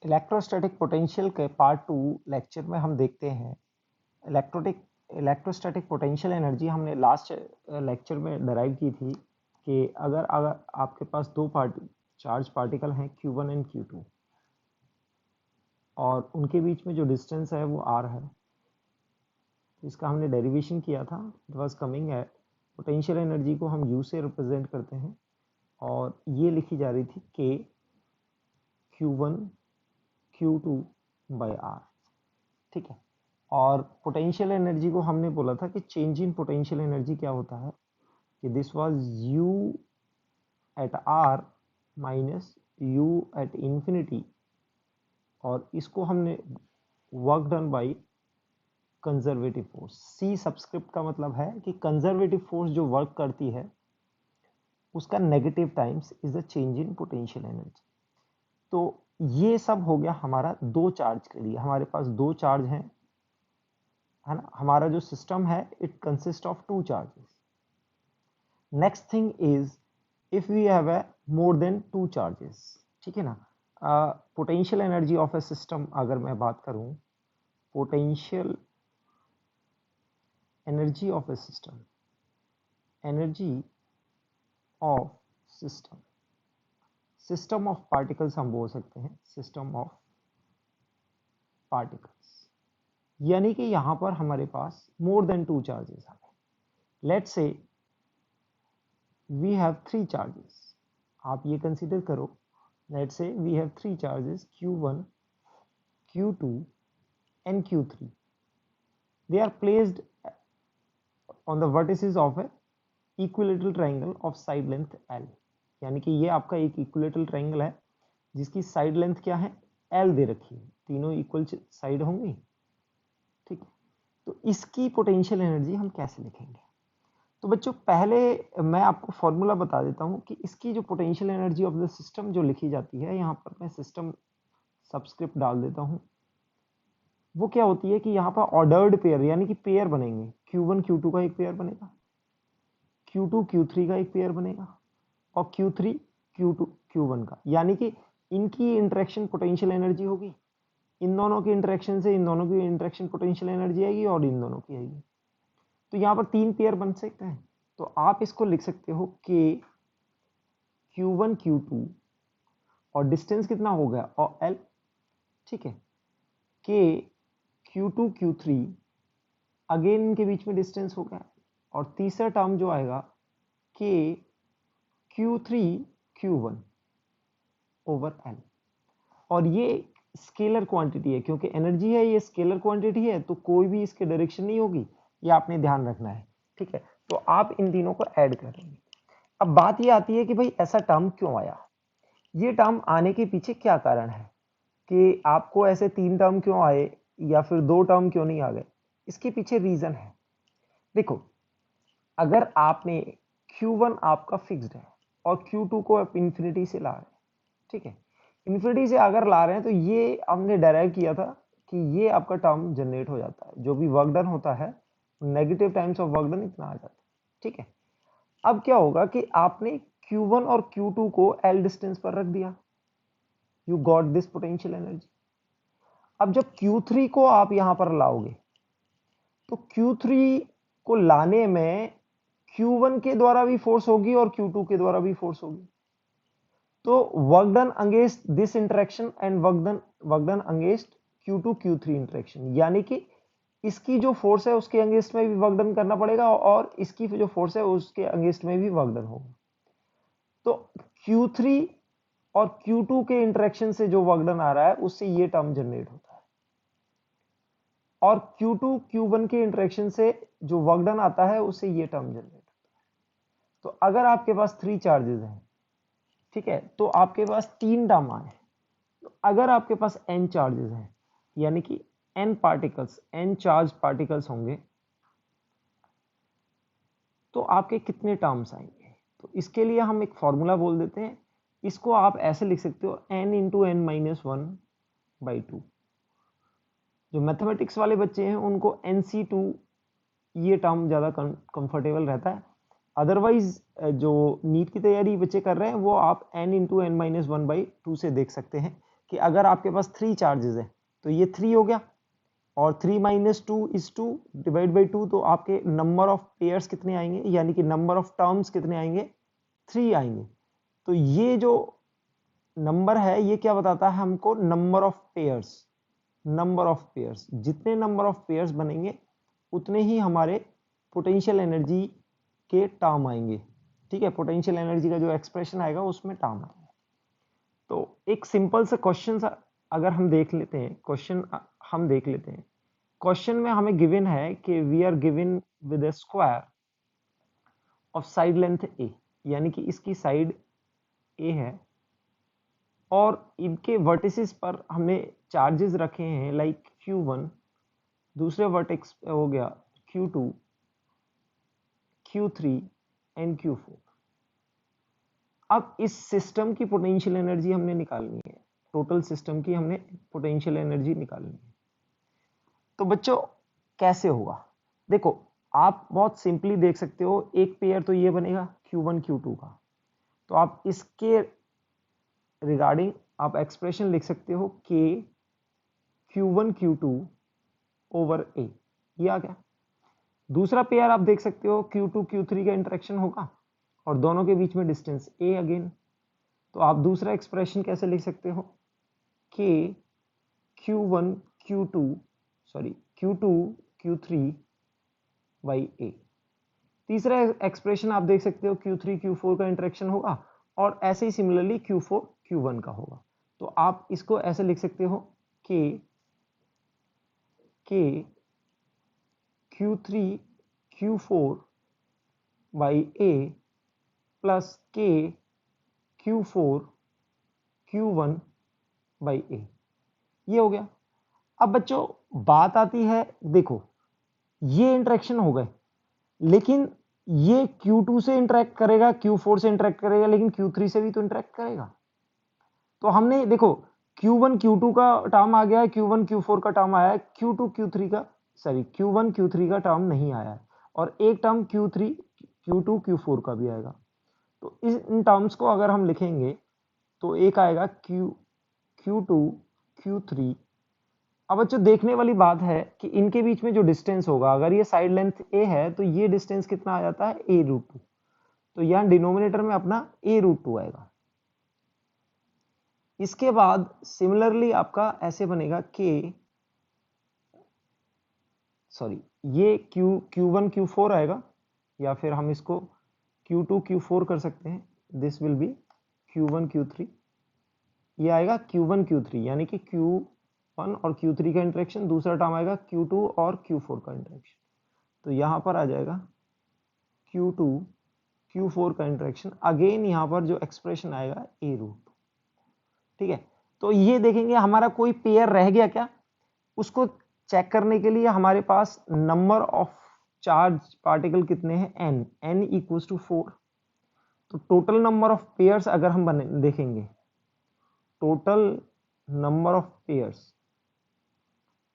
Electrostatic potential के part 2 lecture में हम देखते हैं इलेक्ट्रोस्टैटिक पोटेंशियल एनर्जी हमने लास्ट लेक्चर में डराइव की थी कि अगर आपके पास दो चार्ज पार्टिकल हैं Q1 एंड Q2 और उनके बीच में जो डिस्टेंस है वो r है, इसका हमने डेरिवेशन किया था। इट वाज कमिंग है पोटेंशियल एनर्जी को हम U से रिप्रेजेंट करते हैं और ये लिखी जा रही थी K Q1 Q2 bye R, ठीक है। और पोटेंशियल एनर्जी को हमने बोला था कि चेंज इन पोटेंशियल एनर्जी क्या होता है कि this was U at R minus U at infinity, और इसको हमने work done by conservative force. C subscript का मतलब है कि कंजर्वेटिव फोर्स जो वर्क करती है उसका negative times is the change in potential energy. तो ये सब हो गया हमारा दो चार्ज के लिए। हमारे पास दो चार्ज हैं, है ना। हमारा जो सिस्टम है it consist of two charges. Next thing is if we have a more than two charges, ठीक है ना। Potential energy of a system अगर मैं बात करूं, potential energy of a system, energy of system, system of particles हम बोल सकते हैं, सिस्टम ऑफ पार्टिकल्स, यानी कि यहां पर हमारे पास मोर देन टू चार्जेस हैं। Let's say we have three charges. आप ये कंसीडर करो, let's say we have three charges Q1 Q2 and Q3. They are placed on the vertices of a equilateral triangle of side length L। यानी कि ये आपका एक equilateral triangle है जिसकी साइड लेंथ क्या है, L दे रखी है, तीनों इक्वल साइड होंगी, ठीक है। तो इसकी पोटेंशियल एनर्जी हम कैसे लिखेंगे? तो बच्चों पहले मैं आपको फॉर्मूला बता देता हूं कि इसकी जो potential energy of the system जो लिखी जाती है, यहाँ पर मैं सिस्टम सब्सक्रिप्ट डाल देता हूं। वो क्या होती है कि यहाँ पर ऑर्डर्ड पेयर यानी कि पेयर बनेंगे। Q1 Q2 का एक पेयर बनेगा, Q2 Q3 का एक पेयर बनेगा और Q3 Q2 Q1 का, यानी कि इनकी इंटरेक्शन पोटेंशियल एनर्जी होगी। इन दोनों की इंटरेक्शन से इन दोनों की इंटरेक्शन पोटेंशियल एनर्जी आएगी और इन दोनों की आएगी। तो यहाँ पर तीन पेयर बन सकते हैं। तो आप इसको लिख सकते हो कि Q1 Q2 और डिस्टेंस कितना हो गया और L, ठीक है। K Q2 Q3 अगेन इनके बीच में डिस्टेंस हो गया, और तीसरा टर्म जो आएगा K Q3 Q1 over L। और ये स्केलर क्वांटिटी है, क्योंकि एनर्जी है, ये स्केलर क्वांटिटी है, तो कोई भी इसके डायरेक्शन नहीं होगी, ये आपने ध्यान रखना है, ठीक है। तो आप इन तीनों को ऐड करेंगे। अब बात ये आती है कि भाई ऐसा टर्म क्यों आया, ये टर्म आने के पीछे क्या कारण है कि आपको ऐसे तीन टर्म क्यों आए या फिर दो टर्म क्यों नहीं आ गए। इसके पीछे रीजन है। देखो, अगर आपने Q1 आपका फिक्स्ड है और Q2 को आप इंफिनिटी से ला रहे हैं, ठीक है। इंफिनिटी से अगर ला रहे हैं तो ये हमने डेराइव किया था कि ये आपका टर्म जनरेट हो जाता है, जो भी वर्क डन होता है negative times of work done इतना आ जाता है, ठीक है। अब क्या होगा कि आपने Q1 और Q2 को L डिस्टेंस पर रख दिया, you got this potential energy. अब जब Q3 को आप यहां पर लाओगे तो Q3 को लाने में Q1 के द्वारा भी फोर्स होगी और Q2 के द्वारा भी फोर्स होगी। तो work done against this interaction and work done against Q2 Q3 interaction, यानी कि इसकी जो फोर्स है उसके अगेंस्ट में भी वर्क डन करना पड़ेगा और इसकी जो फोर्स है उसके अगेंस्ट में भी वर्क डन होगा। तो Q3 और Q2 के इंटरेक्शन से जो वर्क डन आ रहा है उससे ये टर्म जनरेट होता है, और Q2 Q1 के इंटरेक्शन से जो वर्क डन आता है उससे ये टर्म जनरेट होता है। तो अगर आपके पास थ्री चार्जेस हैं, ठीक है, तो आपके पास तीन टर्म आए। तो अगर आपके पास n चार्जेस हैं, यानी कि n particles, n charge particles होंगे, तो आपके कितने टर्म्स आएंगे? तो इसके लिए हम एक फॉर्मूला बोल देते हैं। इसको आप ऐसे लिख सकते हो n इंटू n माइनस 1/2। जो मैथमेटिक्स वाले बच्चे हैं उनको NC2 ये टर्म ज़्यादा कंफर्टेबल रहता है। अदरवाइज जो नीट की तैयारी बच्चे कर रहे हैं वो आप n इंटू n माइनस 1/2 से देख सकते हैं, कि अगर आपके पास 3 चार्जेस है तो ये 3 हो गया, और 3 माइनस 2 इज 2 डिवाइड बाई 2, तो आपके नंबर ऑफ पेयर्स कितने आएंगे, यानी कि नंबर ऑफ टर्म्स कितने आएंगे, 3 आएंगे। तो ये जो नंबर है ये क्या बताता है हमको, number of pairs. Number of pairs, जितने नंबर ऑफ पेयर्स बनेंगे उतने ही हमारे पोटेंशियल एनर्जी के टर्म आएंगे। ठीक है, पोटेंशियल एनर्जी का जो एक्सप्रेशन आएगा उसमें टर्म आएगा। तो एक सिंपल सा क्वेश्चन अगर हम देख लेते हैं, क्वेश्चन में हमें गिवन है कि we are given with a square of side length a, यानी कि इसकी साइड ए है और इनके वर्टिसेस पर हमने चार्जेस रखे हैं लाइक Q1, दूसरे वर्टेक्स हो गया Q2, Q3 एंड Q4। अब इस सिस्टम की पोटेंशियल एनर्जी हमने निकालनी है, टोटल सिस्टम की हमने पोटेंशियल एनर्जी निकालनी है। तो बच्चों कैसे होगा, देखो आप बहुत सिंपली देख सकते हो, एक पेयर तो ये बनेगा Q1 Q2 का, तो आप इसके रिगार्डिंग आप एक्सप्रेशन लिख सकते हो K Q1 Q2 over A, ये आ गया। दूसरा पेयर आप देख सकते हो Q2 Q3 का इंटरेक्शन होगा और दोनों के बीच में डिस्टेंस A अगेन, तो आप दूसरा एक्सप्रेशन कैसे लिख सकते हो, K Q1 Q2 Q3 by A। तीसरा एक्सप्रेशन आप देख सकते हो Q3 Q4 का इंटरेक्शन होगा और ऐसे ही सिमिलरली Q4 Q1 का होगा, तो आप इसको ऐसे लिख सकते हो K Q3 Q4 by A plus K Q4 Q1 by A, ये हो गया। अब बच्चों बात आती है, देखो ये इंटरेक्शन हो गए, लेकिन ये Q2 से इंटरेक्ट करेगा, Q4 से इंटरेक्ट करेगा, लेकिन Q3 से भी तो इंटरेक्ट करेगा। तो हमने देखो Q1 Q2 का टर्म आ गया है, Q1 Q4 का टर्म आया है, Q1 Q3 का टर्म नहीं आया है, और एक टर्म Q2 Q4 का भी आएगा। तो इन टर्म्स को अगर हम लिखेंगे तो एक आएगा Q2 Q3। अब बच्चों देखने वाली बात है कि इनके बीच में जो डिस्टेंस होगा, अगर ये साइड लेंथ a है तो ये डिस्टेंस कितना आ जाता है, a√2, तो यहां डिनोमिनेटर में अपना a√2 आएगा। इसके बाद सिमिलरली आपका ऐसे बनेगा ये Q1 Q4 आएगा, या फिर हम इसको Q2 Q4 कर सकते हैं, this will be Q1 Q3, ये आएगा Q1 Q3, यानी कि Q1 और Q3 का इंटरेक्शन, दूसरा टर्म आएगा Q2 और Q4 का इंटरेक्शन, तो यहां पर आ जाएगा Q2 Q4 का इंटरेक्शन, अगेन यहां पर जो एक्सप्रेशन आएगा a√2। ठीक है, तो ये देखेंगे हमारा कोई पेयर रह गया क्या, उसको चेक करने के लिए हमारे पास नंबर ऑफ चार्ज पार्टिकल कितने हैं, n इक्वल्स टू 4। तो टोटल नंबर ऑफ पेयर्स अगर हम देखेंगे, टोटल नंबर ऑफ पेयर्स,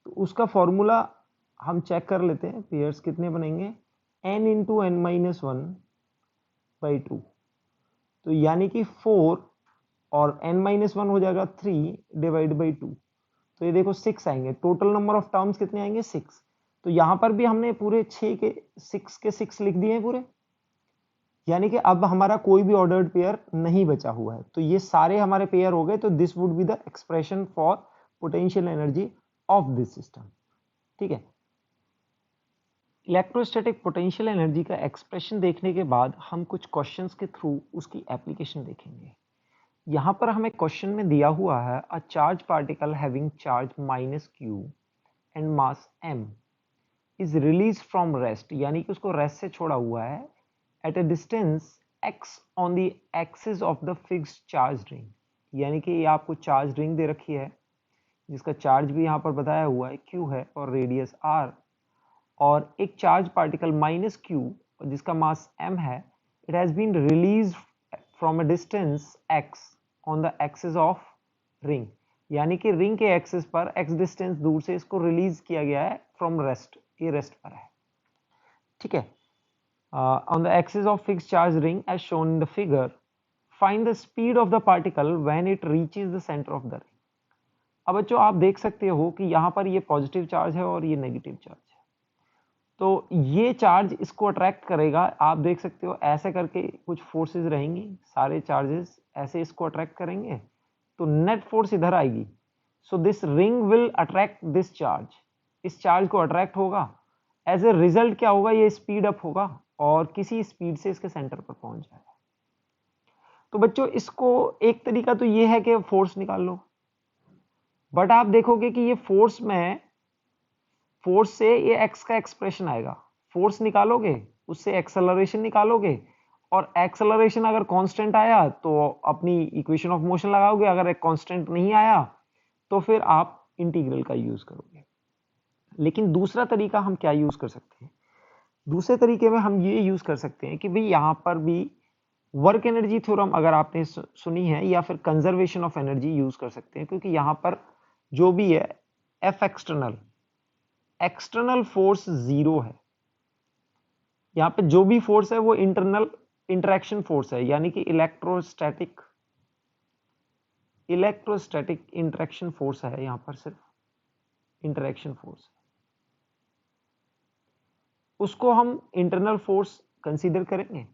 तो उसका फॉर्मूला हम चेक कर लेते हैं, पेयर्स कितने बनेंगे, n into n minus 1 by 2, तो यानी कि 4 और n माइनस 1 हो जाएगा 3 डिवाइड बाई 2, तो ये देखो 6 आएंगे। टोटल नंबर ऑफ टर्म्स कितने आएंगे, 6। तो यहां पर भी हमने पूरे 6 लिख दिए हैं पूरे, यानी कि अब हमारा कोई भी ऑर्डर्ड पेयर नहीं बचा हुआ है, तो ये सारे हमारे पेयर हो गए। तो this would be the expression for potential energy of this system. ठीक है, इलेक्ट्रोस्टैटिक पोटेंशियल एनर्जी का एक्सप्रेशन देखने के बाद हम कुछ क्वेश्चंस के थ्रू उसकी एप्लीकेशन देखेंगे। यहां पर हमें क्वेश्चन में दिया हुआ है, a charge particle having charge -q and mass m is release from rest, यानी कि उसको रेस्ट से छोड़ा हुआ है, at a distance x on the axis of the fixed charge ring, यानी कि ये आपको चार्ज रिंग दे रखी है जिसका चार्ज भी यहाँ पर बताया हुआ है q है और रेडियस r, और एक चार्ज पार्टिकल -q जिसका मास m है, it has been release from a distance x on the axis of ring, यानी कि रिंग के एक्सिस पर x डिस्टेंस दूर से इसको रिलीज किया गया है फ्रॉम रेस्ट, ये रेस्ट पर है। ठीक है, on the axis of fixed charge ring as shown in the figure, find the speed of the particle when it reaches the centre of the ring. अब बच्चों आप देख सकते हो कि यहाँ पर ये पॉजिटिव चार्ज है और ये नेगेटिव चार्ज है, तो ये चार्ज इसको अट्रैक्ट करेगा। आप देख सकते हो ऐसे करके कुछ फोर्सेस रहेंगी, सारे चार्जेस ऐसे इसको अट्रैक्ट करेंगे, तो नेट फोर्स इधर आएगी। So this ring will attract this charge, इस चार्ज को अट्रैक्ट होगा। एज ए रिजल्ट क्या होगा, ये स्पीड अप होगा और किसी स्पीड से इसके सेंटर पर पहुंच जाएगा। तो बच्चों इसको एक तरीका तो ये है कि फोर्स निकाल लो, बट आप देखोगे कि ये फोर्स में, फोर्स से ये एक्स का एक्सप्रेशन आएगा, फोर्स निकालोगे उससे एक्सेलरेशन निकालोगे, और एक्सेलरेशन अगर कांस्टेंट आया तो अपनी इक्वेशन ऑफ मोशन लगाओगे, अगर एक कांस्टेंट नहीं आया तो फिर आप इंटीग्रल का यूज करोगे। लेकिन दूसरा तरीका हम क्या यूज कर सकते हैं, दूसरे तरीके में हम ये यूज कर सकते हैं कि भाई यहां पर भी वर्क एनर्जी थ्योरम अगर आपने सुनी है, या फिर कंजर्वेशन ऑफ एनर्जी यूज कर सकते हैं, क्योंकि यहां पर जो भी है F external, external force zero है, यहां पे जो भी फोर्स है वो इंटरनल इंटरेक्शन फोर्स है, यानी कि इलेक्ट्रोस्टैटिक इंटरेक्शन फोर्स है, यहां पर सिर्फ इंटरेक्शन फोर्स, उसको हम इंटरनल फोर्स कंसीडर करेंगे।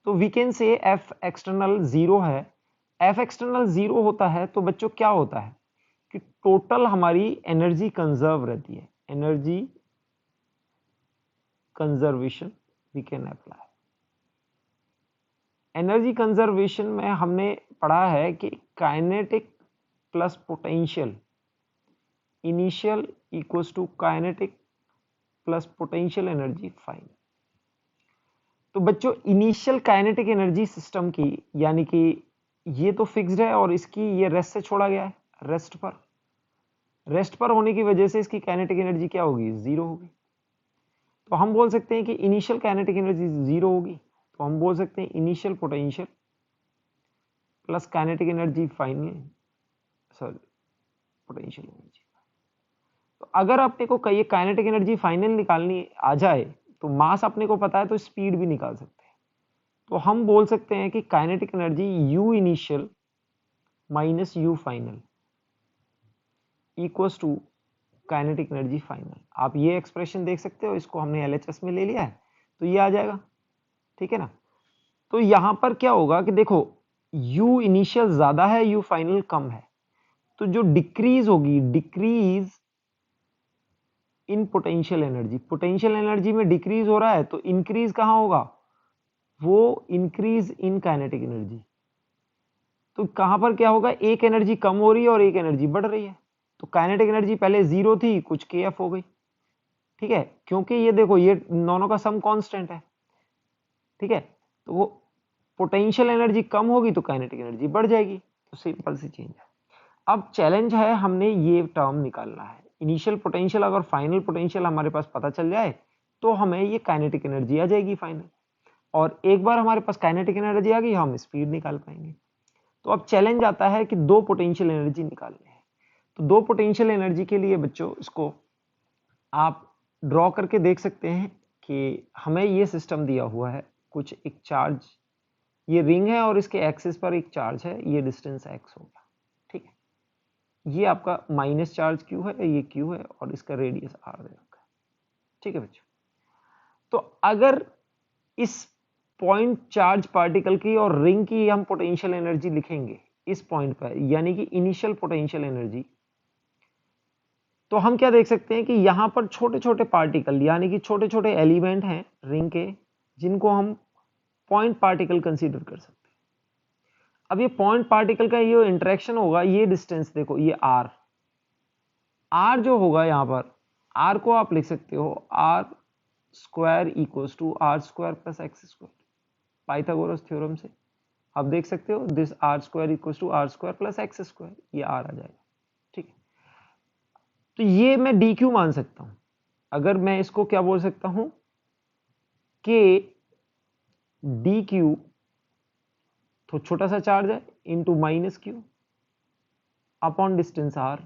तो we can say F external zero है। एफ एक्सटर्नल जीरो होता है तो बच्चों क्या होता है कि टोटल हमारी एनर्जी कंजर्व रहती है, energy conservation we can apply. Energy conservation में हमने पढ़ा है कि kinetic plus potential initial equals to kinetic plus potential energy final. तो बच्चों इनिशियल काइनेटिक एनर्जी सिस्टम की, यानी कि ये तो फिक्स्ड है और इसकी ये रेस्ट से छोड़ा गया है, रेस्ट पर होने की वजह से इसकी काइनेटिक एनर्जी क्या होगी, जीरो होगी। तो हम बोल सकते हैं कि इनिशियल काइनेटिक एनर्जी जीरो होगी, तो हम बोल सकते हैं initial potential plus kinetic energy final, sorry potential energy. तो अगर अपने को ये काइनेटिक एनर्जी फाइनल निकालनी आ जाए तो मास अपने को पता है तो स्पीड भी निकाल सकते हैं। तो हम बोल सकते हैं कि kinetic energy U initial minus U final equals to kinetic energy final. आप ये एक्सप्रेशन देख सकते हो, इसको हमने एलएचएस में ले लिया है तो ये आ जाएगा, ठीक है ना। तो यहां पर क्या होगा कि देखो यू इनिशियल ज्यादा है, यू फाइनल कम है, तो जो डिक्रीज होगी, decrease in potential energy, potential energy में डिक्रीज हो रहा है तो इंक्रीज कहां होगा, वो इंक्रीज इन काइनेटिक एनर्जी। तो कहां पर क्या होगा, एक एनर्जी कम हो रही है और एक एनर्जी बढ़ रही है, तो काइनेटिक एनर्जी पहले जीरो थी, कुछ के एफ हो गई, ठीक है, क्योंकि ये देखो ये दोनों का सम कांस्टेंट है, ठीक है। तो वो पोटेंशियल एनर्जी कम होगी तो काइनेटिक एनर्जी बढ़ जाएगी, तो सिंपल सी चेंज है। अब चैलेंज है, हमने ये टर्म निकालना है, इनिशियल पोटेंशियल अगर फाइनल पोटेंशियल हमारे पास पता चल जाए तो हमें ये काइनेटिक एनर्जी आ जाएगी फाइनल, और एक बार हमारे पास काइनेटिक एनर्जी आ गई हम स्पीड निकाल पाएंगे। तो अब चैलेंज आता है कि दो पोटेंशियल एनर्जी निकालनी है। तो दो पोटेंशियल एनर्जी के लिए बच्चों इसको आप ड्रॉ करके देख सकते हैं कि हमें ये सिस्टम दिया हुआ है, कुछ एक चार्ज, ये रिंग है और इसके एक्सिस पर एक चार्ज है, ये डिस्टेंस एक्स होगा, ठीक है। ये आपका माइनस चार्ज क्यू है, ये क्यू है और इसका रेडियस आर दे रखा है, ठीक है बच्चों। तो अगर इस पॉइंट चार्ज पार्टिकल की और रिंग की हम पोटेंशियल एनर्जी लिखेंगे इस पॉइंट पर, यानी कि इनिशियल पोटेंशियल एनर्जी, तो हम क्या देख सकते हैं कि यहां पर छोटे छोटे पार्टिकल, यानी कि छोटे छोटे एलिमेंट हैं रिंग के, जिनको हम पॉइंट पार्टिकल कंसीडर कर सकते हैं। अब ये पॉइंट पार्टिकल का ये इंटरेक्शन होगा, ये डिस्टेंस देखो, ये आर, आर जो होगा यहां पर, आर को आप लिख सकते हो R square equals to R square plus x square, Pythagoras theorem से आप देख सकते हो this R square equals to R square plus x square, ये आर आ जाएगा, ठीक है। तो ये मैं डी क्यू मान सकता हूं, अगर मैं इसको क्या बोल सकता हूं कि डी क्यू, तो छोटा सा चार्ज है into minus Q upon distance R.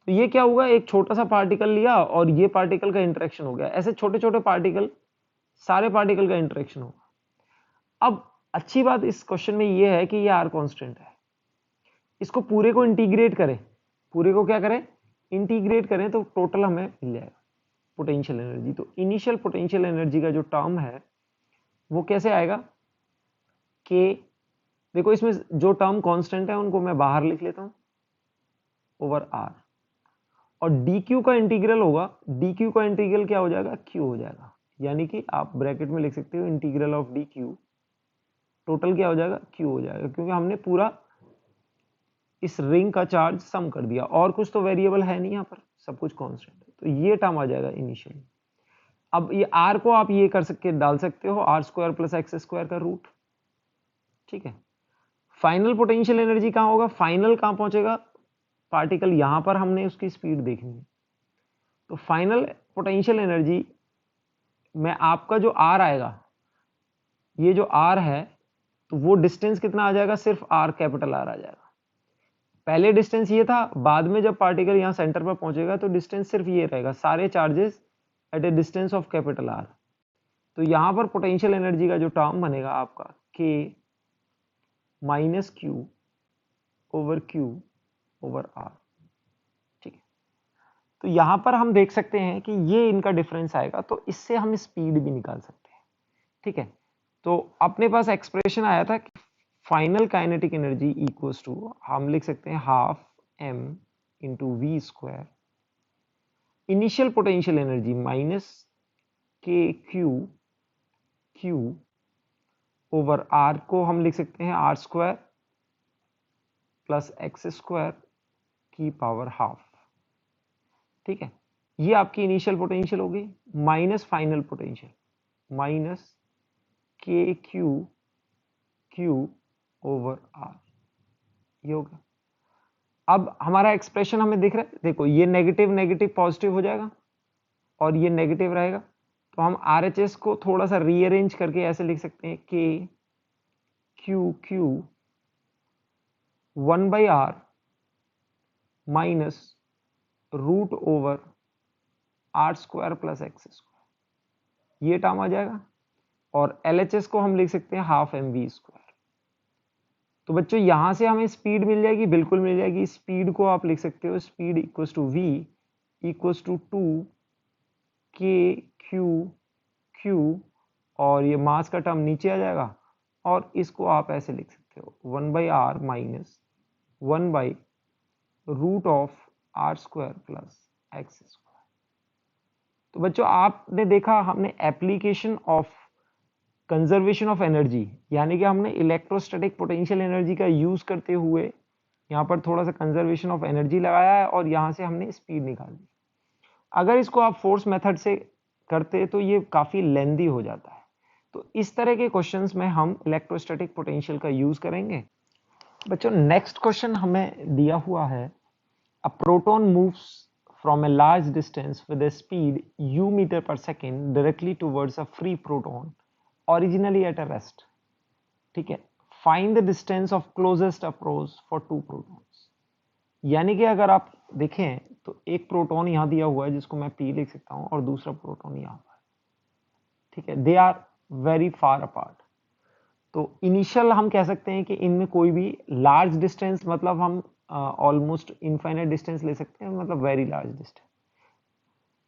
तो ये क्या होगा, एक छोटा सा पार्टिकल लिया और ये पार्टिकल का इंटरेक्शन हो गया, ऐसे छोटे छोटे पार्टिकल, सारे पार्टिकल का इंटरेक्शन होगा। अब अच्छी बात इस क्वेश्चन में ये है कि ये आर कांस्टेंट है, इसको पूरे को इंटीग्रेट करें पूरे को क्या करें, इंटीग्रेट करें तो टोटल हमें मिल जाएगा पोटेंशियल एनर्जी। तो इनिशियल पोटेंशियल एनर्जी का जो टर्म है वो कैसे आएगा, के, देखो इसमें जो टर्म कांस्टेंट है उनको मैं बाहर लिख लेता हूं, ओवर आर, और डी क्यू का इंटीग्रल होगा, डी क्यू का इंटीग्रल क्या हो जाएगा, क्यू हो जाएगा, यानी कि आप ब्रैकेट में लिख सकते हो integral of D Q, total क्या हो जाएगा, क्यू हो जाएगा, क्योंकि हमने पूरा इस रिंग का चार्ज सम कर दिया, और कुछ तो वेरिएबल है नहीं यहाँ पर, सब कुछ कांस्टेंट है, तो ये टर्म आ जाएगा इनिशियली। अब ये आर को आप ये कर सकते डाल सकते हो R square plus x square का रूट, ठीक है। फाइनल पोटेंशियल एनर्जी कहाँ होगा, फाइनल कहाँ पहुंचेगा, पार्टिकल यहां पर हमने उसकी स्पीड देखनी है, तो फाइनल पोटेंशियल एनर्जी में आपका जो आर आएगा, ये जो आर है, तो वो डिस्टेंस कितना आ जाएगा, सिर्फ आर, कैपिटल आर आ जाएगा। पहले डिस्टेंस ये था, बाद में जब पार्टिकल यहां सेंटर पर पहुंचेगा तो डिस्टेंस सिर्फ ये रहेगा, सारे charges at a distance of capital R. तो यहां पर पोटेंशियल एनर्जी का जो टर्म बनेगा आपका K minus Q over Q over R, ठीक है। तो यहां पर हम देख सकते हैं कि ये इनका डिफरेंस आएगा, तो इससे हम स्पीड भी निकाल सकते हैं, ठीक है। तो अपने पास एक्सप्रेशन आया था कि final kinetic energy equals to, हम लिख सकते हैं half M into V square, initial potential energy minus K Q Q over R को हम लिख सकते हैं R square plus x square की पावर हाफ, ठीक है। ये आपकी इनिशियल पोटेंशियल होगी, minus final potential minus K Q Q over R, ये हो गया। अब हमारा एक्सप्रेशन हमें दिख रहा है, देखो ये नेगेटिव नेगेटिव पॉजिटिव हो जाएगा और ये नेगेटिव रहेगा, तो हम RHS को थोड़ा सा रीअरेंज करके ऐसे लिख सकते हैं K Q Q 1/r minus root over R square plus x square, ये टर्म आ जाएगा, और LHS को हम लिख सकते हैं हाफ एम वी स्क्वायर। तो बच्चों यहां से हमें स्पीड मिल जाएगी, बिल्कुल मिल जाएगी। स्पीड को आप लिख सकते हो, speed equals to V equals to 2 के क्यू क्यू, और ये मास का टर्म नीचे आ जाएगा, और इसको आप ऐसे लिख सकते हो 1/r माइनस 1/रूट of r square plus x square. तो बच्चों आपने देखा, हमने application of conservation of energy, यानी कि हमने इलेक्ट्रोस्टैटिक पोटेंशियल एनर्जी का यूज करते हुए यहाँ पर थोड़ा सा कंजर्वेशन ऑफ एनर्जी लगाया है, और यहाँ से हमने स्पीड निकाल दी। अगर इसको आप फोर्स मेथड से करते तो ये काफी लेंदी हो जाता है, तो इस तरह के क्वेश्चंस में हम इलेक्ट्रोस्टैटिक पोटेंशियल का यूज करेंगे। बच्चों नेक्स्ट क्वेश्चन हमें दिया हुआ है, a proton moves from a large distance with a speed u meter per second directly towards a free proton originally at a rest, ठीक है। find the distance of closest approach for two protons, यानी कि अगर आप देखें तो एक proton यहां दिया हुआ है जिसको मैं p लिख सकता हूं, और दूसरा प्रोटॉन यहां पर, ठीक है। They are very far apart, तो इनिशियल हम कह सकते हैं कि इनमें कोई भी लार्ज डिस्टेंस, मतलब हम ऑलमोस्ट इनफाइनाइट डिस्टेंस ले सकते हैं, मतलब वेरी लार्ज डिस्टेंस।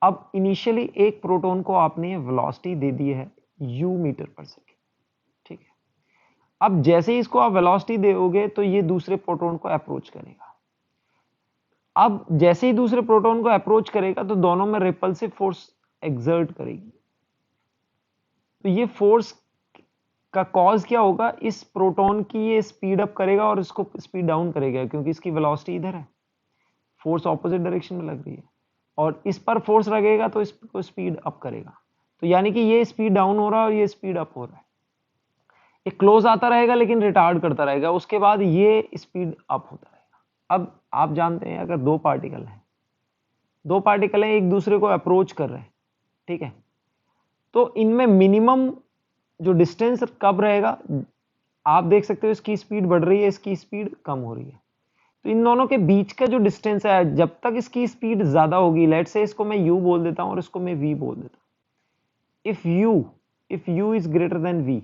अब इनिशियली एक प्रोटॉन को आपने वेलोसिटी दे दी है u मीटर पर सेकेंड, ठीक है। अब जैसे ही इसको आप वेलोसिटी दोगे तो ये दूसरे प्रोटॉन को अप्रोच करेगा। अब जैसे ही दूसरे प्रोटॉन को अप्रोच करेगा तो दोनों में रिपल्सिव फोर्स एक्सर्ट करेगी, तो ये फोर्स का कॉज क्या होगा, इस प्रोटॉन की ये स्पीड अप करेगा और इसको स्पीड डाउन करेगा, क्योंकि इसकी वेलोसिटी इधर है, फोर्स ऑपोजिट डायरेक्शन में लग रही है, और इस पर फोर्स लगेगा तो इसको स्पीड अप करेगा। तो यानी कि ये स्पीड डाउन हो रहा है और ये स्पीड अप हो रहा है, ये क्लोज आता रहेगा लेकिन रिटार्ड करता रहेगा, उसके बाद ये स्पीड अप होता रहेगा। अब आप जानते हैं अगर दो पार्टिकल हैं एक दूसरे को अप्रोच कर रहे हैं, ठीक है, तो इनमें मिनिमम जो डिस्टेंस कब रहेगा, आप देख सकते हो इसकी स्पीड बढ़ रही है, इसकी स्पीड कम हो रही है, तो इन दोनों के बीच का जो डिस्टेंस है, जब तक इसकी स्पीड ज्यादा होगी, लेट से इसको मैं u बोल देता हूं और इसको मैं v बोल देता हूं, if u is greater than v,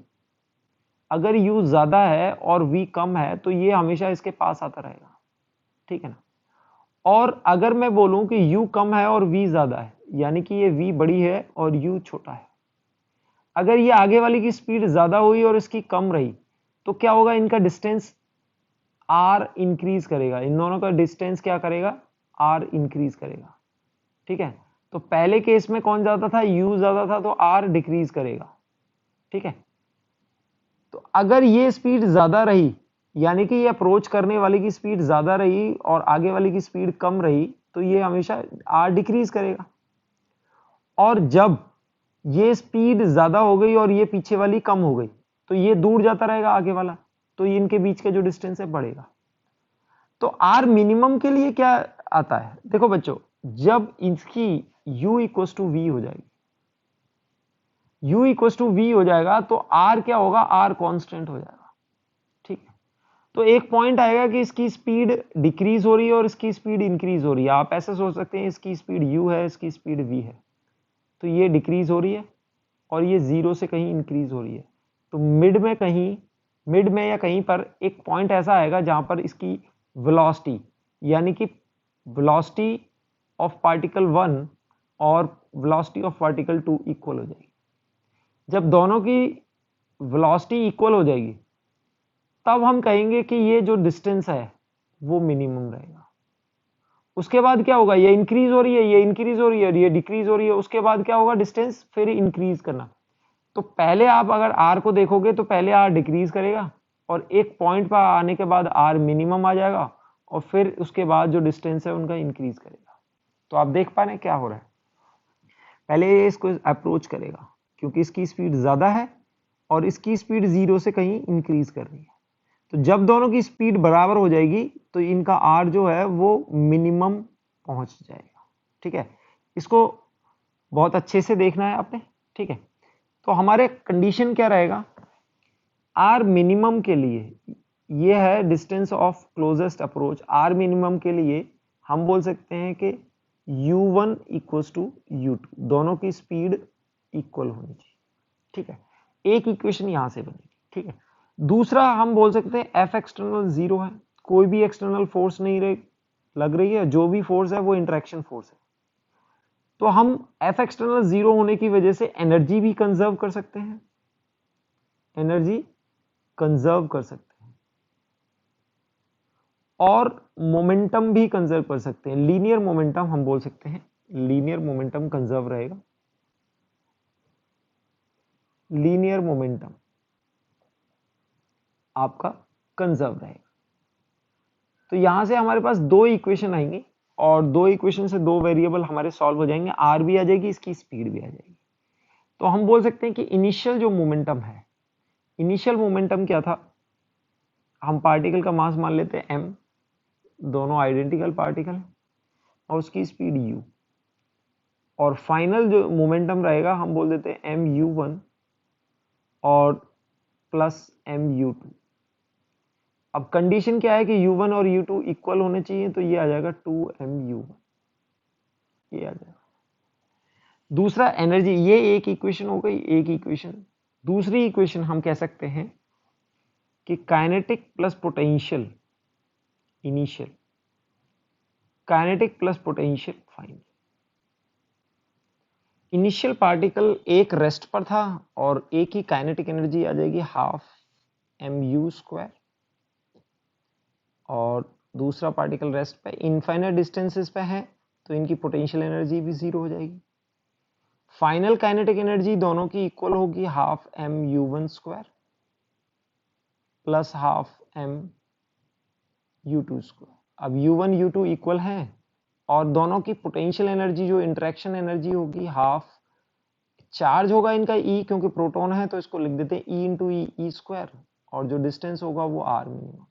अगर u ज्यादा है और v कम है तो ये हमेशा इसके पास आता रहेगा, ठीक है ना। और अगर मैं बोलूं कि u कम है और v ज्यादा है, यानी कि ये v बड़ी है और u छोटा है, अगर ये आगे वाली की स्पीड ज्यादा हुई और इसकी कम रही तो क्या होगा, इनका डिस्टेंस r इंक्रीज करेगा, इन दोनों का डिस्टेंस क्या करेगा, r इंक्रीज करेगा। ठीक है, तो पहले केस में कौन ज्यादा था, u ज्यादा था, तो r डिक्रीज करेगा। ठीक है, तो अगर ये स्पीड ज्यादा रही, यानी कि ये अप्रोच करने वाली की स्पीड ज्यादा रही और आगे वाली की स्पीड कम रही, तो ये हमेशा r डिक्रीज करेगा। और जब ये स्पीड ज्यादा हो गई और ये पीछे वाली कम हो गई, तो ये दूर जाता रहेगा आगे वाला, तो ये इनके बीच का जो डिस्टेंस है बढ़ेगा। तो आर मिनिमम के लिए क्या आता है, देखो बच्चों, जब इसकी u इक्वस टू वी हो जाएगी, u इक्वस टू वी हो जाएगा, तो r क्या होगा, r कांस्टेंट हो जाएगा। ठीक है, तो एक पॉइंट आएगा कि इसकी स्पीड डिक्रीज हो रही है और इसकी स्पीड इंक्रीज हो रही है। आप ऐसे सोच सकते हैं, इसकी स्पीड u है, इसकी स्पीड v है, तो ये डिक्रीज हो रही है और ये 0 से कहीं इंक्रीज हो रही है। तो मिड में या कहीं पर एक पॉइंट ऐसा आएगा जहां पर इसकी वेलोसिटी, यानी कि वेलोसिटी ऑफ पार्टिकल 1 और वेलोसिटी ऑफ पार्टिकल 2 इक्वल हो जाएगी। जब दोनों की वेलोसिटी इक्वल हो जाएगी, तब हम कहेंगे कि ये जो डिस्टेंस है वो मिनिमम रहेगा। उसके बाद क्या होगा, ये इंक्रीज हो रही है, ये इंक्रीज हो रही है, ये डिक्रीज हो रही है, उसके बाद क्या होगा, डिस्टेंस फिर इंक्रीज करना। तो पहले आप अगर r को देखोगे तो पहले r डिक्रीज करेगा और एक पॉइंट पर आने के बाद r मिनिमम आ जाएगा और फिर उसके बाद जो डिस्टेंस है उनका इंक्रीज करेगा। तो आप देख पा रहे हैं क्या हो रहा है, पहले ये इसको अप्रोच करेगा क्योंकि इसकी स्पीड ज्यादा है और इसकी स्पीड 0 से कहीं इंक्रीज कर रही है। तो जब दोनों की स्पीड बराबर हो जाएगी तो इनका r जो है वो मिनिमम पहुंच जाएगा। ठीक है, इसको बहुत अच्छे से देखना है आपने। ठीक है, तो हमारे कंडीशन क्या रहेगा, r मिनिमम के लिए, ये है distance of closest approach, r minimum के लिए हम बोल सकते हैं कि u1 इक्वल्स टू u2, दोनों की स्पीड इक्वल होनी चाहिए। ठीक है, एक इक्वेशन यहां से बनेगी। ठीक है, दूसरा हम बोल सकते हैं एफ एक्सटर्नल 0 है, कोई भी एक्सटर्नल फोर्स नहीं लग रही है, जो भी फोर्स है वो इंटरेक्शन फोर्स है। तो हम एफ एक्सटर्नल 0 होने की वजह से एनर्जी भी कंजर्व कर सकते हैं, एनर्जी कंजर्व कर सकते हैं और मोमेंटम भी कंजर्व कर सकते हैं। लीनियर मोमेंटम हम बोल सकते हैं, लीनियर मोमेंटम कंजर्व रहेगा, लीनियर मोमेंटम आपका कंजर्व रहेगा। तो यहां से हमारे पास दो इक्वेशन आएंगी और दो इक्वेशन से दो वेरिएबल हमारे सॉल्व हो जाएंगे, आर भी आ जाएगी, इसकी स्पीड भी आ जाएगी। तो हम बोल सकते हैं कि इनिशियल जो मोमेंटम है, इनिशियल मोमेंटम क्या था, हम पार्टिकल का मास मान लेते हैं m, दोनों आइडेंटिकल पार्टिकल और उसकी स्पीड u, और फाइनल जो मोमेंटम रहेगा हम बोल देते हैं mu1 और प्लस mu2। अब कंडीशन क्या है कि u1 और u2 इक्वल होने चाहिए, तो ये आ जाएगा 2mu1, ये आ जाएगा। दूसरा एनर्जी, ये एक इक्वेशन हो गई, एक इक्वेशन। दूसरी इक्वेशन हम कह सकते हैं कि kinetic plus potential initial, kinetic plus potential final. Initial particle एक रेस्ट पर था और एक ही काइनेटिक एनर्जी आ जाएगी हाफ mu², और दूसरा पार्टिकल रेस्ट पे इनफाइनाइट डिस्टेंसेस पे है, तो इनकी पोटेंशियल एनर्जी भी 0 हो जाएगी। फाइनल काइनेटिक एनर्जी दोनों की इक्वल होगी half mu1² plus half mu2²। अब u1 u2 इक्वल हैं और दोनों की पोटेंशियल एनर्जी जो इंटरेक्शन एनर्जी होगी हाफ, चार्ज होगा इनका E क्योंकि प्रोटॉन है तो इसको लिख देते हैं E इंटू E² और जो डिस्टेंस होगा वो r मिनिमम।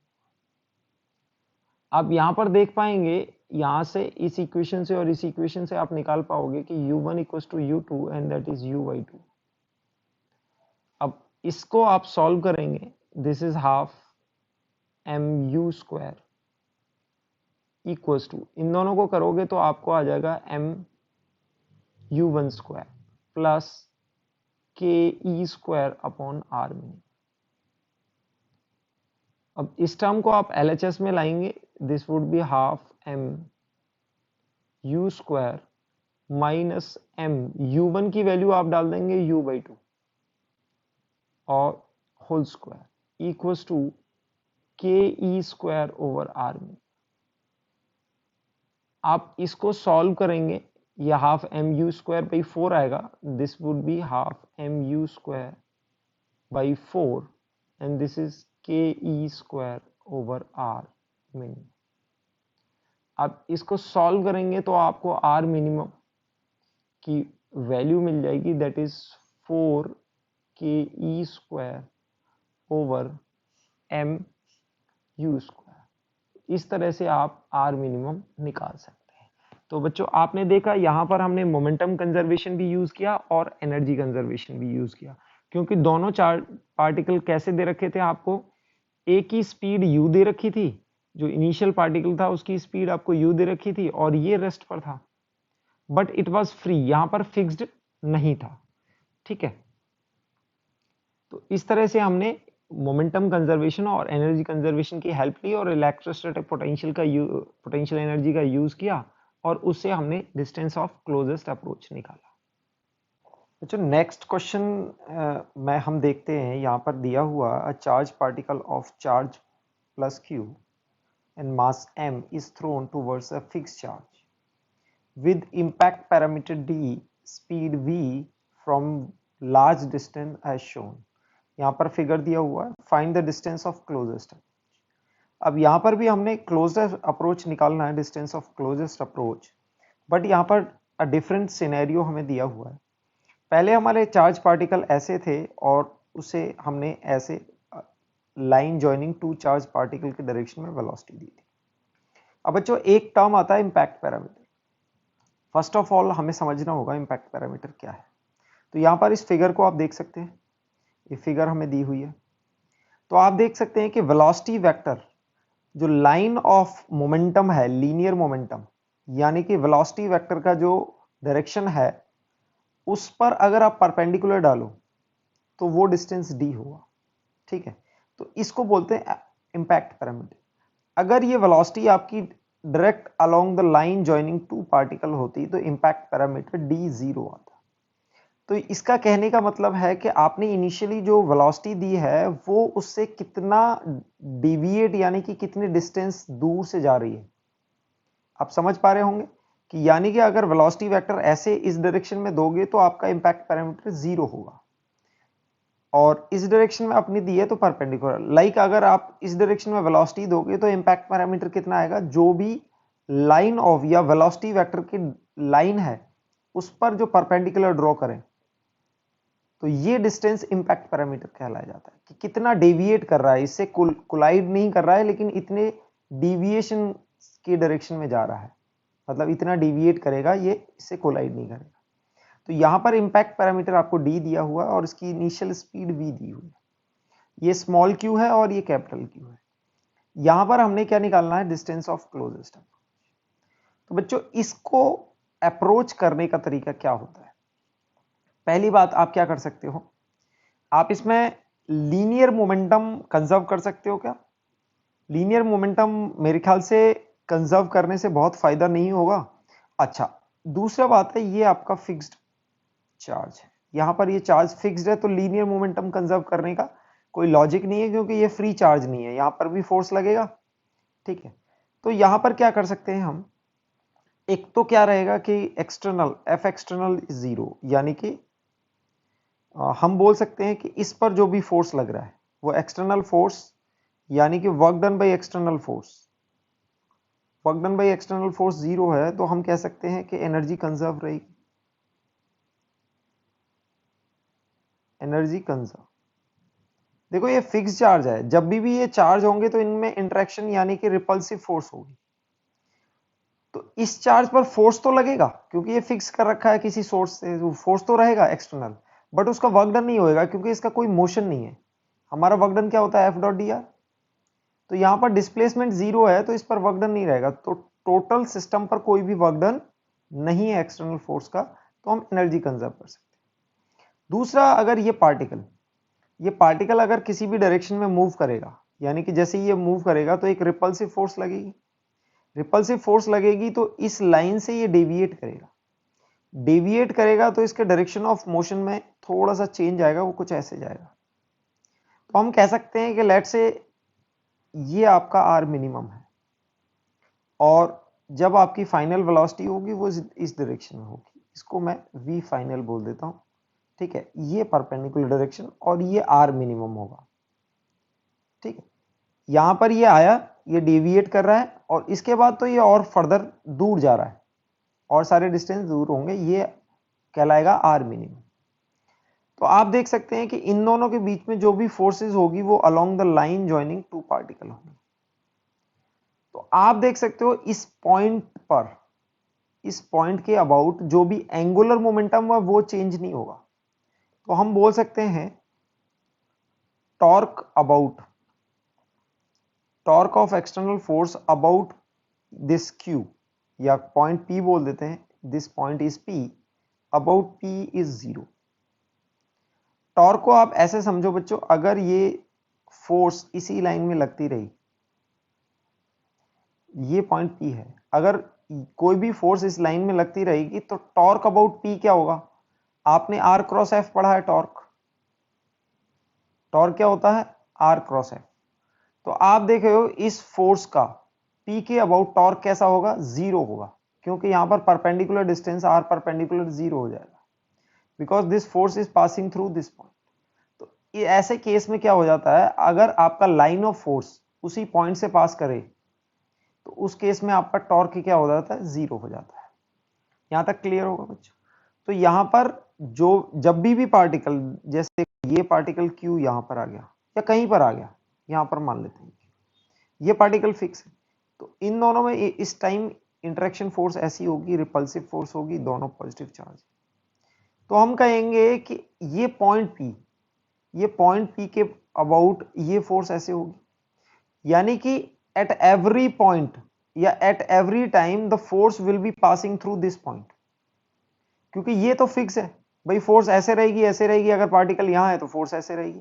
आप यहां पर देख पाएंगे, यहां से इस इक्वेशन से और इस इक्वेशन से आप निकाल पाओगे कि u1 equals to u2 and that is u/2। अब इसको आप सॉल्व करेंगे, this is half mu² equals to, इन दोनों को करोगे तो आपको आ जाएगा mu1² plus ke² upon r minimum. अब इस टर्म को आप LHS में लाएंगे, this would be half U square minus M, u1 की वैल्यू आप डाल देंगे u/2 और होल स्क्वायर इक्वल्स टू के ई स्क्वायर ओवर आर में। आप इसको सॉल्व करेंगे, यह half m u square by 4 आएगा, this would be half m u square by 4 and this is k e square over are minimum. आप इसको solve करेंगे तो आपको आर मिनिमम की वैल्यू मिल जाएगी, that is 4 k e square over m u square. इस तरह से आप आर मिनिमम निकाल सकते हैं। तो बच्चों आपने देखा यहाँ पर हमने मोमेंटम कंजर्वेशन भी यूज किया और एनर्जी कंजर्वेशन भी यूज किया, क्योंकि दोनों चार पार्टिकल कैसे दे रखे थे आपको, एक की स्पीड u दे रखी थी, जो इनिशियल पार्टिकल था उसकी स्पीड आपको u दे रखी थी और ये रेस्ट पर था, बट इट वाज फ्री, यहां पर फिक्स्ड नहीं था। ठीक है, तो इस तरह से हमने मोमेंटम कंजर्वेशन और एनर्जी कंजर्वेशन की हेल्प ली और इलेक्ट्रोस्टैटिक पोटेंशियल एनर्जी का यूज किया और उससे हमने डिस्टेंस ऑफ क्लोजेस्ट अप्रोच निकाला। अच्छा, नेक्स्ट क्वेश्चन में हम देखते हैं, यहाँ पर दिया हुआ a charge particle of charge plus q and mass m is thrown towards a fixed charge with impact parameter d, speed v from large distance as shown। यहाँ पर फिगर दिया हुआ है, find the distance of closest approach। अब यहाँ पर भी हमने closest approach निकालना है, distance of closest approach, but यहाँ पर a different scenario हमें दिया हुआ है। पहले हमारे चार्ज पार्टिकल ऐसे थे और उसे हमने ऐसे line joining two charge particle के डायरेक्शन में वेलोसिटी दी थी। अब बच्चों एक टर्म आता है impact parameter. First of all हमें समझना होगा इंपैक्ट पैरामीटर क्या है। तो यहाँ पर इस फिगर को आप देख सकते हैं, ये फिगर हमें दी हुई है। तो आप देख सकते हैं कि वेलोसिटी वेक्टर जो लाइन ऑफ मोमेंटम है, लीनियर मोमेंटम, यानी कि वेलोसिटी वेक्टर का जो डायरेक्शन है उस पर अगर आप परपेंडिकुलर डालो तो वो डिस्टेंस d होगा। ठीक है, तो इसको बोलते हैं इंपैक्ट पैरामीटर। अगर ये वेलोसिटी आपकी direct along the line joining two particle होती तो इंपैक्ट पैरामीटर d 0 आता। तो इसका कहने का मतलब है कि आपने इनिशियली जो वेलोसिटी दी है वो उससे कितना डिविएट, यानी कि कितनी डिस्टेंस दूर से जा रही है। आप समझ पा रहे होंगे कि यानी कि अगर वेलोसिटी वेक्टर ऐसे इस डायरेक्शन में दोगे तो आपका इंपैक्ट पैरामीटर 0 होगा, और इस डायरेक्शन में अपनी दी है तो परपेंडिकुलर। लाइक अगर आप इस डायरेक्शन में वेलोसिटी दोगे तो इंपैक्ट पैरामीटर कितना आएगा, जो भी लाइन ऑफ या वेलोसिटी वेक्टर की लाइन है उस पर जो परपेंडिकुलर ड्रॉ करें तो ये डिस्टेंस इंपैक्ट पैरामीटर कहलाया जाता है, कि कितना डेविएट कर रहा है, इससे कोलाइड नहीं कर रहा है लेकिन इतने डिविएशन की डायरेक्शन में जा रहा है, मतलब इतना डिविएट करेगा, ये इससे कोलाइड नहीं करेगा। तो यहां पर इंपैक्ट पैरामीटर आपको d दिया हुआ है और इसकी इनिशियल स्पीड v दी हुई है। ये स्मॉल q है और ये कैपिटल q है। यहां पर हमने क्या निकालना है, डिस्टेंस ऑफ क्लोजेस्ट अप्रोच। तो बच्चों इसको अप्रोच करने का तरीका क्या होता है। पहली बात आप क्या कर सकते हो, आप इसमें लीनियर मोमेंटम कंजर्व कर सकते हो। क्या लीनियर मोमेंटम मेरे ख्याल से कंजर्व करने से बहुत फायदा नहीं होगा। अच्छा, दूसरा बात है ये आपका फिक्स्ड चार्ज है, यहां पर ये चार्ज फिक्स्ड है तो लीनियर मोमेंटम कंजर्व करने का कोई लॉजिक नहीं है, क्योंकि ये फ्री चार्ज नहीं है, यहां पर भी फोर्स लगेगा। ठीक है, तो यहां पर क्या कर सकते हैं हम, एक तो क्या रहेगा कि एक्सटर्नल एफ एक्सटर्नल 0, यानी कि हम बोल सकते हैं कि इस पर जो भी फोर्स लग रहा है वो एक्सटर्नल फोर्स, यानी कि work done by external force, work done by external force 0 है, तो हम कह सकते हैं कि एनर्जी कंजर्व रहेगी, एनर्जी कंजर्व। देखो ये फिक्स चार्ज है, जब भी ये चार्ज होंगे तो इनमें इंटरेक्शन यानी कि रिपल्सिव फोर्स होगी। तो इस चार्ज पर फोर्स तो लगेगा क्योंकि ये फिक्स कर रखा है किसी सोर्स से, फोर्स तो रहेगा एक्सटर्नल, बट उसका वर्क डन नहीं होएगा क्योंकि इसका कोई मोशन नहीं है। हमारा वर्क डन क्या होता है, एफ डॉट डी आर। तो यहां पर डिस्प्लेसमेंट 0 है तो इस पर वर्क डन नहीं रहेगा, तो टोटल सिस्टम पर कोई भी वर्क डन नहीं है एक्सटर्नल फोर्स का, तो हम एनर्जी कंजर्व कर सकते हैं। दूसरा, अगर ये पार्टिकल अगर किसी भी डायरेक्शन में मूव करेगा, यानी कि जैसे ये मूव करेगा तो एक रिपल्सिव फोर्स लगेगी, रिपल्सिव फोर्स लगेगी तो इस लाइन से ये डेविएट करेगा, डेविएट करेगा तो इसके डायरेक्शन ऑफ मोशन में थोड़ा सा चेंज आएगा, वो कुछ ऐसे जाएगा। तो हम कह सकते हैं कि लेट से ये आपका आर मिनिमम है और जब आपकी फाइनल वेलोसिटी होगी वो इस डायरेक्शन में होगी, इसको मैं वी फाइनल बोल देता हूं, ठीक है। ये परपेंडिकुलर डायरेक्शन और ये आर मिनिमम होगा, ठीक है। यहां पर ये आया, ये डेविएट कर रहा है और इसके बाद तो ये और फर्दर दूर जा रहा है और सारे डिस्टेंस दूर होंगे, ये कहलाएगा आर मिनिमम। तो आप देख सकते हैं कि इन दोनों के बीच में जो भी फोर्सेस होगी वो along the line joining two particle होंगी। तो आप देख सकते हो इस पॉइंट पर, इस पॉइंट के अबाउट जो भी एंगुलर मोमेंटम है वो चेंज नहीं होगा। तो हम बोल सकते हैं torque about, torque of external force about this Q, या पॉइंट P बोल देते हैं, this point is P, about P is 0। Torque को आप ऐसे समझो बच्चों, अगर ये फोर्स इसी लाइन में लगती रही, ये पॉइंट P है, अगर कोई भी फोर्स इस लाइन में लगती रहेगी तो टॉर्क अबाउट P क्या होगा? आपने R क्रॉस F पढ़ा है, टॉर्क, टॉर्क क्या होता है? R cross F। तो आप देख रहे हो इस फोर्स का P के अबाउट टॉर्क कैसा होगा? 0 होगा, क्योंकि यहां पर परपेंडिकुलर डिस्टेंस R परपेंडिकुलर 0 हो जाएगा, because this force is passing through this point. तो ये ऐसे केस में क्या हो जाता है, अगर आपका लाइन ऑफ फोर्स उसी पॉइंट से पास करे तो उस केस में आपका टॉर्क क्या हो जाता है? 0 हो जाता है। यहां तक क्लियर होगा बच्चों? तो यहां पर जो जब भी पार्टिकल, जैसे ये पार्टिकल Q यहां पर आ गया या कहीं पर आ गया, यहां पर मान लेते हैं ये पार्टिकल फिक्स है, तो इन दोनों में इस टाइम इंटरेक्शन फोर्स ऐसी होगी, रिपल्सिव फोर्स होगी, दोनों पॉजिटिव चार्ज। तो हम कहेंगे कि ये पॉइंट P, ये पॉइंट P के अबाउट ये फोर्स ऐसे होगी, यानी कि एट एवरी पॉइंट या at every time the force will be passing through this point, क्योंकि ये तो फिक्स है भाई, फोर्स ऐसे रहेगी ऐसे रहेगी, अगर पार्टिकल यहां है तो फोर्स ऐसे रहेगी।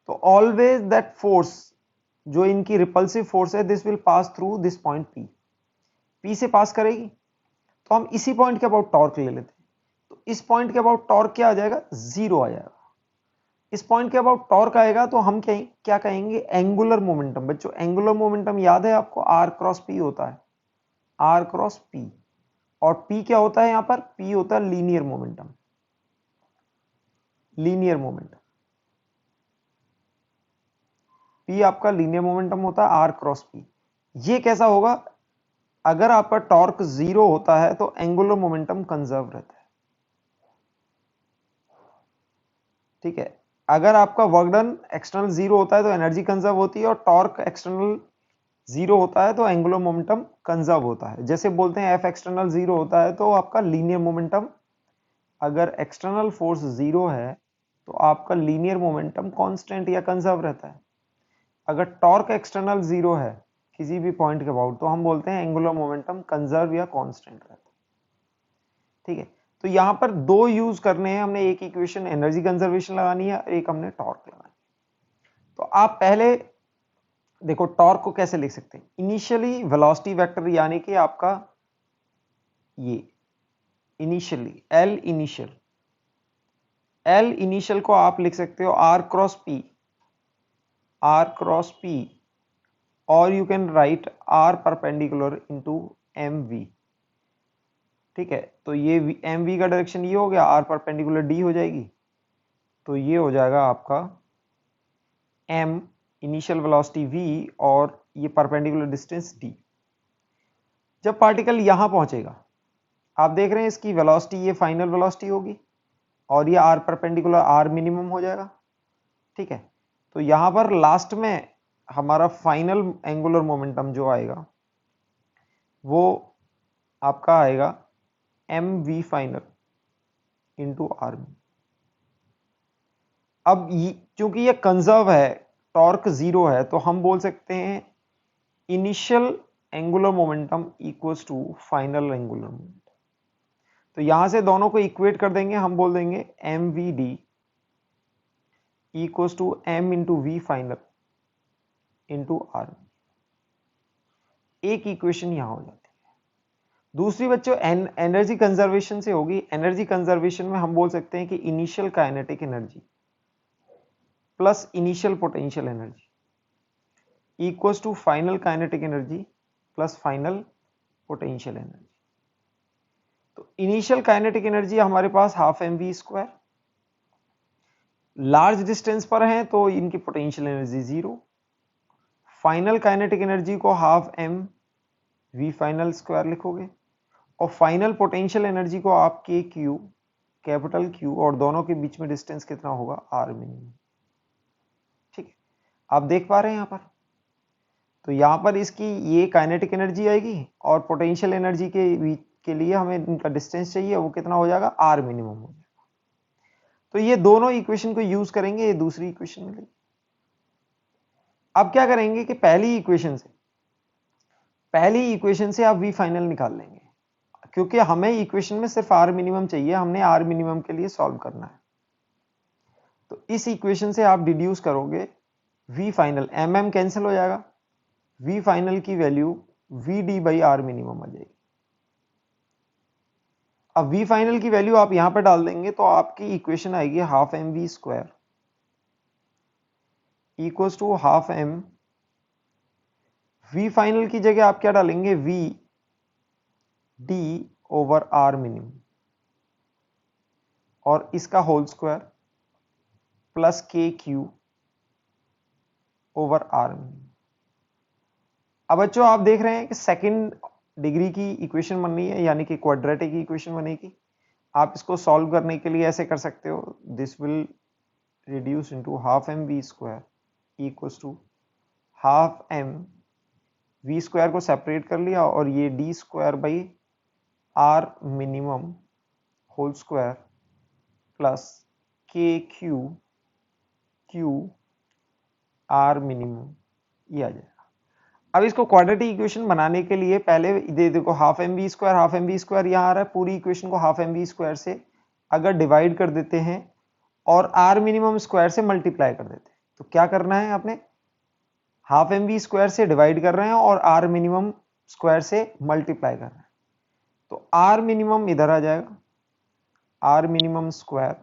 तो ऑलवेज दैट फोर्स जो इनकी रिपल्सिव फोर्स है, this will pass through this point P, P से पास करेगी। तो हम इसी पॉइंट के अबाउट टॉर्क ले लेते हैं, तो इस पॉइंट के अबाउट टॉर्क क्या आ जाएगा? 0 आ जाएगा। इस पॉइंट के अबाउट टॉर्क आएगा तो हम क्या कहेंगे? Angular momentum. बच्चों एंगुलर मोमेंटम याद है आपको? R क्रॉस P होता है, R क्रॉस P, और P क्या होता है यहां पर? P होता है linear momentum, linear momentum, P आपका लीनियर मोमेंटम होता है R क्रॉस P। ये कैसा होगा? अगर आपका टॉर्क 0 होता है तो एंगुलर मोमेंटम कंजर्व रहता है, ठीक है। अगर आपका वर्क डन एक्सटर्नल 0 होता है तो एनर्जी कंजर्व होती है, और टॉर्क एक्सटर्नल 0 होता है तो एंगुलर मोमेंटम कंजर्व होता है। जैसे बोलते हैं F एक्सटर्नल 0 होता है तो आपका लीनियर मोमेंटम, अगर एक्सटर्नल फोर्स 0 है तो आपका लीनियर मोमेंटम कांस्टेंट या कंजर्व रहता है। अगर टॉर्क एक्सटर्नल 0 है किसी भी पॉइंट के अबाउट तो हम बोलते हैं एंगुलर मोमेंटम कंजर्व या कांस्टेंट रहता है, ठीक है। तो यहां पर दो यूज करने हैं हमने, एक इक्वेशन एनर्जी कंजर्वेशन लगानी है, एक हमने टॉर्क लगानी है। तो आप पहले देखो टॉर्क को कैसे लिख सकते हैं? इनिशियली वेलोसिटी वेक्टर, यानी कि आपका ये initially L initial, L initial को आप लिख सकते हो R cross P, R cross P, और you can write R perpendicular into mv, ठीक है। तो ये mv का डायरेक्शन ये हो गया, R परपेंडिकुलर d हो जाएगी, तो ये हो जाएगा आपका m इनिशियल वेलोसिटी v और ये परपेंडिकुलर डिस्टेंस d। जब पार्टिकल यहां पहुंचेगा, आप देख रहे हैं इसकी वेलोसिटी ये फाइनल वेलोसिटी होगी और ये R परपेंडिकुलर R मिनिमम हो जाएगा, ठीक है। तो यहां पर लास्ट में हमारा फाइनल एंगुलर मोमेंटम जो आएगा वो आपका आएगा mv फाइनल इंटू R। अब क्योंकि ये कंजर्व है, टॉर्क 0 है, तो हम बोल सकते हैं initial angular momentum equals to final angular momentum. तो यहां से दोनों को इक्वेट कर देंगे, हम बोल देंगे mvd equals to m into V final into R। एक इक्वेशन यहां हो जाती है। दूसरी बच्चों एनर्जी कंजर्वेशन से होगी। एनर्जी कंजर्वेशन में हम बोल सकते हैं कि initial kinetic energy plus initial potential energy equals to final kinetic energy plus final potential energy. तो इनिशियल काइनेटिक एनर्जी हमारे पास half M we square, large distance पर है तो इनकी potential energy zero. Final kinetic energy को half M we final square लिखोगे और फाइनल पोटेंशियल एनर्जी को आप के क्यू, कैपिटल क्यू, और दोनों के बीच में डिस्टेंस कितना होगा, आर मिनिमम। ठीक है, आप देख पा रहे हैं यहां पर। तो यहां पर इसकी ये काइनेटिक एनर्जी आएगी और पोटेंशियल एनर्जी के लिए हमें इनका डिस्टेंस चाहिए, वो कितना हो जाएगा, आर मिनिमम हो जाएगा। तो ये दोनों इक्वेशन को यूज करेंगे, ये दूसरी इक्वेशन मिलेगी। अब क्या करेंगे कि पहली इक्वेशन से आप वी फाइनल निकाल लेंगे, क्योंकि हमें इक्वेशन में सिर्फ आर मिनिमम चाहिए, हमने आर मिनिमम के लिए सॉल्व करना है। तो इस इक्वेशन से आप डिड्यूस करोगे v final, m m cancel हो जाएगा, वी फाइनल की value v d by are minimum आ जाएगी। अब वी फाइनल की वैल्यू आप यहां पर डाल देंगे तो आपकी इक्वेशन आएगी half M we square equals to half M, we final की जगह आप क्या डालेंगे, V D over are minimum और इसका whole square plus K Q over are minimum. अब बच्चों आप देख रहे हैं कि सेकंड डिग्री की इक्वेशन बन रही है, यानी कि क्वाड्रेटिक इक्वेशन बनेगी। आप इसको सॉल्व करने के लिए ऐसे कर सकते हो, this will reduce into half M we square equals to half M, we square को सेपरेट कर लिया और ये D square by are minimum whole square plus K Q Q R minimum, ये आ जाएगा। अब इसको क्वाड्रेटिक इक्वेशन बनाने के लिए पहले देखो हाफ एम वी स्क्वायर यहाँ आ रहा है, पूरी इक्वेशन को हाफ एम वी स्क्वायर से अगर डिवाइड कर देते हैं और आर मिनिमम स्क्वायर से मल्टीप्लाई कर देते हैं, तो क्या करना है आपने, हाफ एम वी स्क्वायर से डिवाइड कर रहे हैं और आर मिनिमम स्क्वायर से मल्टीप्लाई कर रहे हैं। तो आर मिनिमम इधर आ जाएगा, आर मिनिमम स्क्वायर,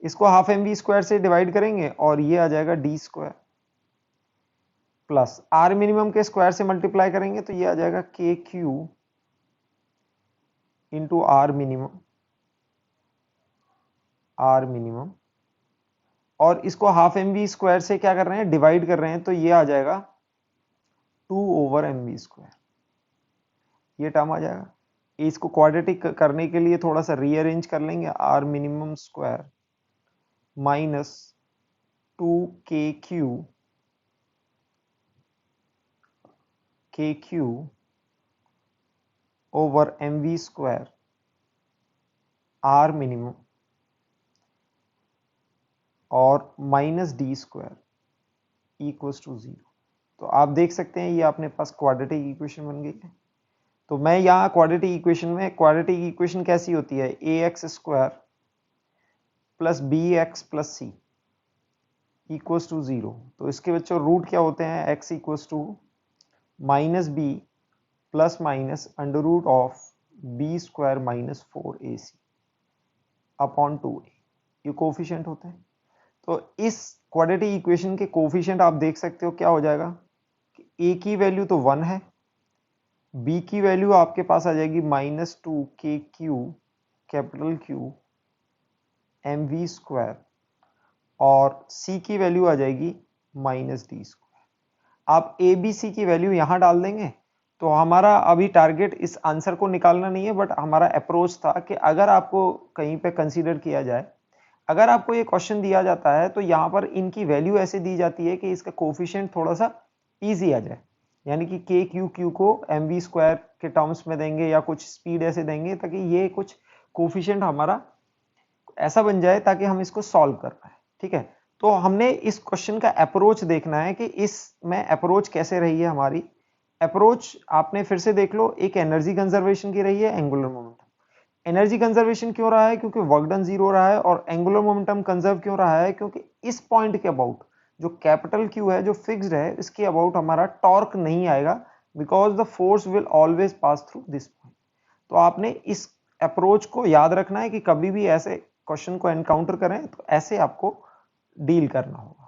इसको हाफ एम वी स्क्वायर से डिवाइड करेंगे और ये आ जाएगा D square plus R minimum के स्क्वायर से मल्टीप्लाई करेंगे तो ये आ जाएगा के क्यू इंटू आर मिनिमम और इसको हाफ एम वी स्क्वायर से क्या कर रहे हैं, डिवाइड कर रहे हैं, तो ये आ जाएगा 2 ओवर एम वी स्क्वायर, ये टर्म आ जाएगा। इसको क्वाड्रेटिक करने के लिए थोड़ा सा रीअरेंज कर लेंगे, आर मिनिमम स्क्वायर माइनस 2 के Q over m we square r minimum और minus d square equals to 0। तो आप देख सकते हैं ये अपने पास क्वाड्रेटिक इक्वेशन बन गई है। तो मैं यहाँ क्वाड्रेटिक इक्वेशन कैसी होती है, a x square plus b x plus c equals to 0। तो इसके बच्चों रूट क्या होते हैं, x equals to minus b plus minus under root of b square minus 4ac upon 2a, ये कोफिशिएंट होते हैं। तो इस क्वाड्रेटिक इक्वेशन के कोफिशिएंट आप देख सकते हो क्या हो जाएगा कि a की वैल्यू तो 1 है, b की वैल्यू आपके पास आ जाएगी माइनस 2 के Q capital Q M we square और c की वैल्यू आ जाएगी माइनस डी स्क्वायर। आप ए बी सी की वैल्यू यहां डाल देंगे तो हमारा अभी टारगेट इस आंसर को निकालना नहीं है, बट हमारा अप्रोच था कि अगर आपको कहीं पे कंसीडर किया जाए, अगर आपको ये क्वेश्चन दिया जाता है तो यहाँ पर इनकी वैल्यू ऐसे दी जाती है कि इसका कोफिशिएंट थोड़ा सा इजी आ जाए, यानी कि के क्यू को एम वी स्क्वायर के टर्म्स में देंगे या कुछ स्पीड ऐसे देंगे ताकि ये कुछ कोफिशिएंट हमारा ऐसा बन जाए ताकि हम इसको सॉल्व कर पाए। ठीक है, तो हमने इस क्वेश्चन का अप्रोच देखना है कि इसमें अप्रोच कैसे रही है हमारी। अप्रोच आपने फिर से देख लो, एक एनर्जी कंजर्वेशन की रही है, एंगुलर मोमेंटम। एनर्जी कंजर्वेशन क्यों रहा है, क्योंकि वर्क डन 0 रहा है, और एंगुलर मोमेंटम कंजर्व क्यों रहा है, क्योंकि इस पॉइंट के अबाउट जो कैपिटल क्यू है जो फिक्स्ड है, इसके अबाउट हमारा टॉर्क नहीं आएगा, because the force will always pass through this point. तो आपने इस अप्रोच को याद रखना है कि कभी भी ऐसे क्वेश्चन को एनकाउंटर करें तो ऐसे आपको डील करना होगा।